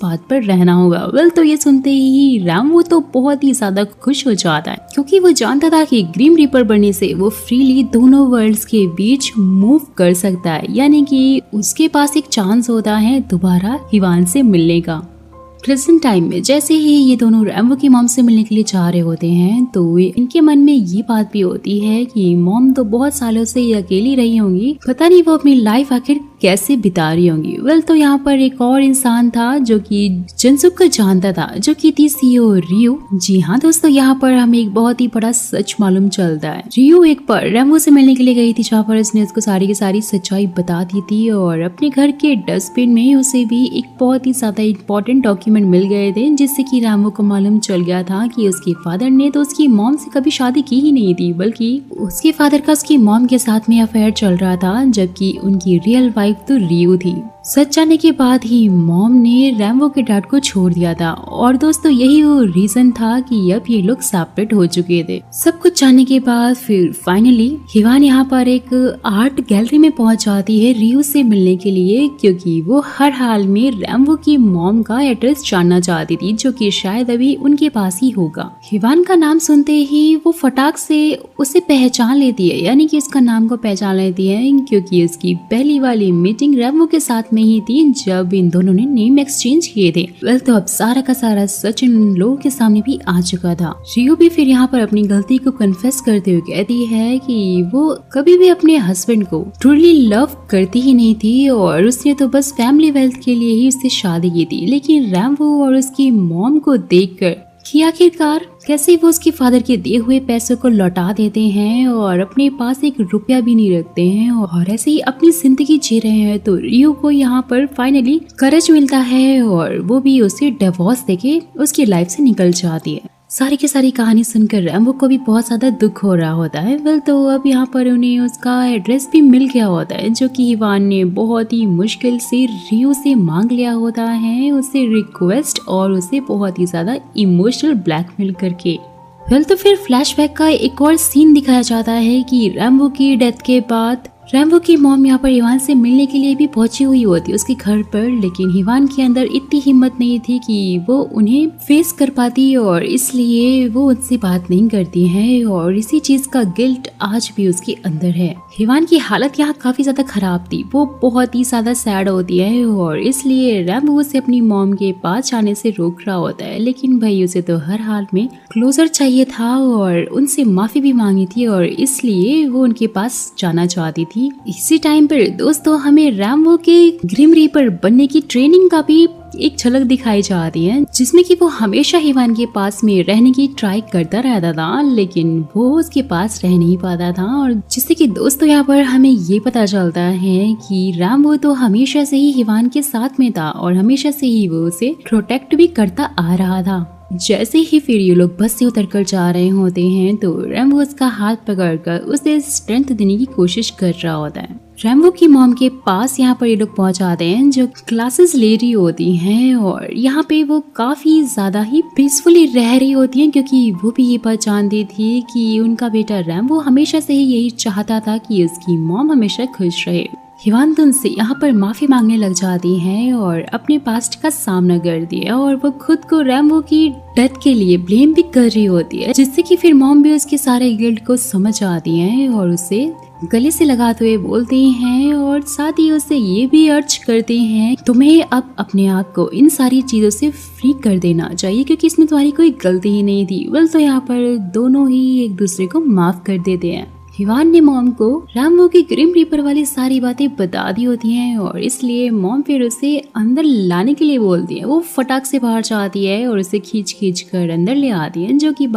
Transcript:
बात पर रहना होगा। वेल तो ये सुनते ही रैम्बो तो बहुत ही ज्यादा खुश हो जाता है, क्योंकि वो जानता था कि ग्रिम रीपर बनने से वो फ्रीली दोनों वर्ल्ड्स के बीच मूव कर सकता है, यानी कि उसके पास एक चांस होता है दोबारा हिवान से मिलने का। प्रेजेंट टाइम में जैसे ही ये दोनों रैम्बो की मॉम से मिलने के लिए चाह रहे होते हैं, तो इनके मन में ये बात भी होती है कि मॉम तो बहुत सालों से ये अकेली रही होंगी, पता नहीं वो अपनी लाइफ आखिर कैसे बिता रही होंगी। वेल तो यहाँ पर एक और इंसान था जो कि जिनसुक को जानता था, जो कि थी सीईओ रियो। जी हाँ दोस्तों, यहाँ पर हमें एक बहुत ही बड़ा सच मालूम चलता है। रियो एक बार रैम्बो से मिलने के लिए गई थी, जहाँ पर उसने उसको सारी की सारी सच्चाई बता दी थी, और अपने घर के डस्टबिन में उसे भी एक बहुत ही ज्यादा इंपॉर्टेंट डॉक्यूमेंट मिल गए थे, जिससे कि रैम्बो को मालूम चल गया था कि उसके फादर ने तो उसकी मॉम से कभी शादी की ही नहीं थी, बल्कि उसके फादर का उसकी मॉम के साथ में अफेयर चल रहा था, जबकि उनकी रियल वाइफ तो रियो थी। सच जानने के बाद ही मॉम ने रैम्बो के डैड को छोड़ दिया था, और दोस्तों यही वो रीजन था कि अब ये लोग सेपरेट हो चुके थे। सब कुछ जानने के बाद फिर फाइनली हिवान यहाँ पर एक आर्ट गैलरी में पहुंच जाती है रियो से मिलने के लिए, क्योंकि वो हर हाल में रैम्बो की मॉम का एड्रेस जानना चाहती थी, जो कि शायद अभी उनके पास ही होगा। हिवान का नाम सुनते ही वो फटाक से उसे पहचान लेती है, यानी कि उसका नाम को पहचान लेती है, क्योंकि उसकी पहली वाली मीटिंग रैम्बो के साथ में ही थी जब इन दोनों ने नेम एक्सचेंज किए थे। वेल तो अब सारा का सारा सच इन लोगों के सामने भी आ चुका था। रियो भी फिर यहाँ पर अपनी गलती को कन्फेस करते हुए कहती है कि वो कभी भी अपने हस्बैंड को ट्रूली लव करती ही नहीं थी, और उसने तो बस फैमिली वेल्थ के लिए ही उससे शादी की थी। लेकिन रैम्बो और उसकी मॉम को देखकर कि आखिरकार कैसे वो उसके फादर के दिए हुए पैसों को लौटा देते हैं और अपने पास एक रुपया भी नहीं रखते हैं, और ऐसे ही अपनी जिंदगी जी रहे हैं, तो रियो को यहाँ पर फाइनली करेज मिलता है और वो भी उसे डिवोर्स देके उसकी लाइफ से निकल जाती है। सारी की सारी कहानी सुनकर रैम्बो को भी बहुत ज्यादा दुख हो रहा होता है। वेल तो अब यहाँ पर उन्हें उसका एड्रेस भी मिल गया होता है, जो कि हिवान ने बहुत ही मुश्किल से रियो से मांग लिया होता है, उसे रिक्वेस्ट और उसे बहुत ही ज्यादा इमोशनल ब्लैकमेल करके। वेल तो फिर फ्लैशबैक का एक और सीन दिखाया जाता है कि रैम्बो की डेथ के बाद रैम्बो की मॉम यहाँ पर हिवान से मिलने के लिए भी पहुंची हुई होती है उसके घर पर, लेकिन हिवान के अंदर इतनी हिम्मत नहीं थी कि वो उन्हें फेस कर पाती, और इसलिए वो उनसे बात नहीं करती है, और इसी चीज का गिल्ट आज भी उसके अंदर है। हिवान की हालत यहाँ काफी ज्यादा खराब थी, वो बहुत ही ज्यादा सैड होती है, और इसलिए रैम्बो उसे अपनी मॉम के पास जाने से रोक रहा होता है। लेकिन भाई उसे तो हर हाल में क्लोजर चाहिए था और उनसे माफी भी मांगी थी, और इसलिए वो उनके पास जाना चाहती थी। इसी टाइम पर दोस्तों हमें रैम्बो के ग्रिम रीपर बनने की ट्रेनिंग का भी एक झलक दिखाई जाती है, जिसमें कि वो हमेशा हिवान के पास में रहने की ट्राई करता रहता था, लेकिन वो उसके पास रह नहीं पाता था। और जिससे कि दोस्तों यहाँ पर हमें ये पता चलता है कि रैम्बो तो हमेशा से ही हिवान के साथ में था और हमेशा से ही वो उसे प्रोटेक्ट भी करता आ रहा था। जैसे ही फिर ये लोग बस से उतरकर जा रहे होते हैं, तो रैम्बो उसका हाथ पकड़कर उसे स्ट्रेंथ देने की कोशिश कर रहा होता है। रैम्बो की मॉम के पास यहाँ पर ये लोग पहुंच जाते हैं, जो क्लासेस ले रही होती हैं, और यहाँ पे वो काफी ज्यादा ही पीसफुली रह रही होती हैं, क्योंकि वो भी ये बात जानती थी कि उनका बेटा रैम्बो हमेशा से ही यही चाहता था कि उसकी मॉम हमेशा खुश रहे। हिवान तो उनसे यहाँ पर माफी मांगने लग जाती है और अपने पास्ट का सामना कर दिया, और वो खुद को रैम्बो की डेथ के लिए ब्लेम भी कर रही होती है, जिससे कि फिर मॉम भी उसके सारे गिल्ट को समझ आती हैं और उसे गले से लगाते हुए बोलते हैं, और साथ ही उसे ये भी अर्ज करते हैं तुम्हें अब अपने आप को इन सारी चीजों से फ्री कर देना चाहिए, क्योंकि इसमें तुम्हारी कोई गलती ही नहीं थी। वेल तो यहाँ पर दोनों ही एक दूसरे को माफ कर देते हैं। हिवान ने मॉम को रैम्बो की ग्रिम रीपर वाली सारी बातें बता दी होती हैं, और इसलिए मॉम फिर उसे अंदर लाने के लिए बोलती है। वो फटाक से बाहर जाती है और उसे खींच कर अंदर ले आती है, जो कि